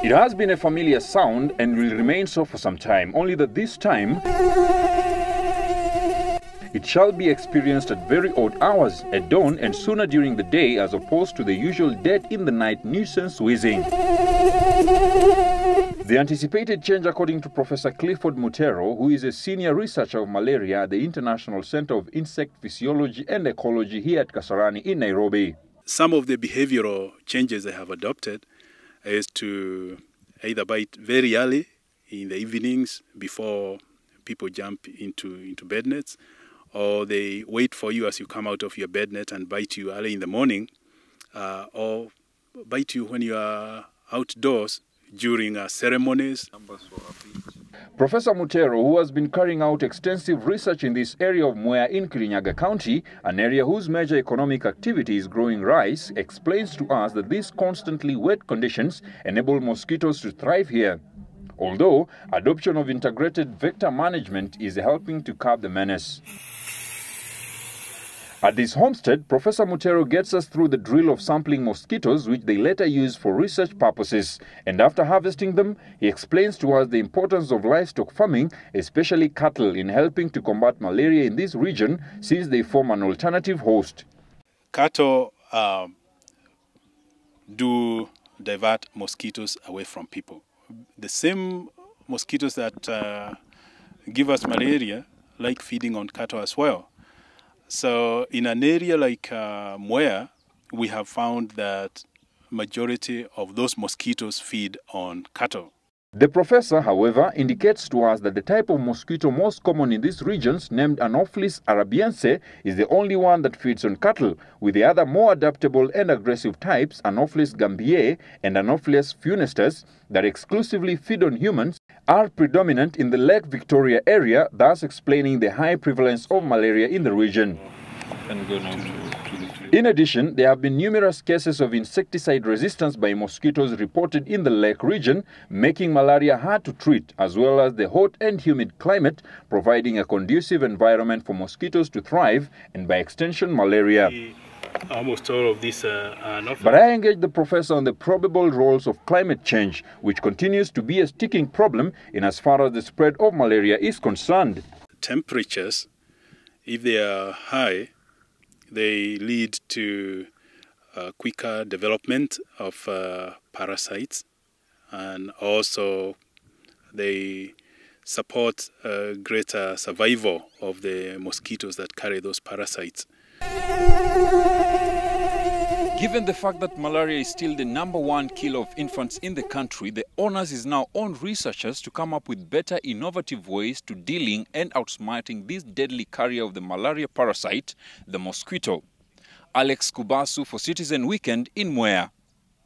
It has been a familiar sound and will remain so for some time, only that this time it shall be experienced at very odd hours, at dawn and sooner during the day, as opposed to the usual dead-in-the-night nuisance wheezing. The anticipated change, according to Professor Clifford Mutero, who is a senior researcher of malaria at the International Center of Insect Physiology and Ecology here at Kasarani in Nairobi. Some of the behavioral changes they have adopted is to either bite very early in the evenings before people jump into bed nets, or they wait for you as you come out of your bed net and bite you early in the morning, or bite you when you are outdoors during ceremonies. Professor Mutero, who has been carrying out extensive research in this area of Mwea in Kirinyaga County, an area whose major economic activity is growing rice, explains to us that these constantly wet conditions enable mosquitoes to thrive here. Although adoption of integrated vector management is helping to curb the menace. At this homestead, Professor Mutero gets us through the drill of sampling mosquitoes, which they later use for research purposes. And after harvesting them, he explains to us the importance of livestock farming, especially cattle, in helping to combat malaria in this region, since they form an alternative host. Cattle do divert mosquitoes away from people. The same mosquitoes that give us malaria like feeding on cattle as well. So in an area like Mwea, we have found that majority of those mosquitoes feed on cattle. The professor, however, indicates to us that the type of mosquito most common in these regions, named Anopheles arabiense, is the only one that feeds on cattle, with the other more adaptable and aggressive types, Anopheles gambiae and Anopheles funestus, that exclusively feed on humans, are predominant in the Lake Victoria area, thus explaining the high prevalence of malaria in the region. In addition, there have been numerous cases of insecticide resistance by mosquitoes reported in the lake region, making malaria hard to treat, as well as the hot and humid climate, providing a conducive environment for mosquitoes to thrive, and by extension, malaria. Almost all of these are not. But I engaged the professor on the probable roles of climate change, which continues to be a sticking problem in as far as the spread of malaria is concerned. Temperatures, if they are high, they lead to quicker development of parasites, and also they support greater survival of the mosquitoes that carry those parasites. Given the fact that malaria is still the #1 killer of infants in the country, the onus is now on researchers to come up with better innovative ways to dealing and outsmarting this deadly carrier of the malaria parasite, the mosquito. Alex Kubasu for Citizen Weekend in Mwea.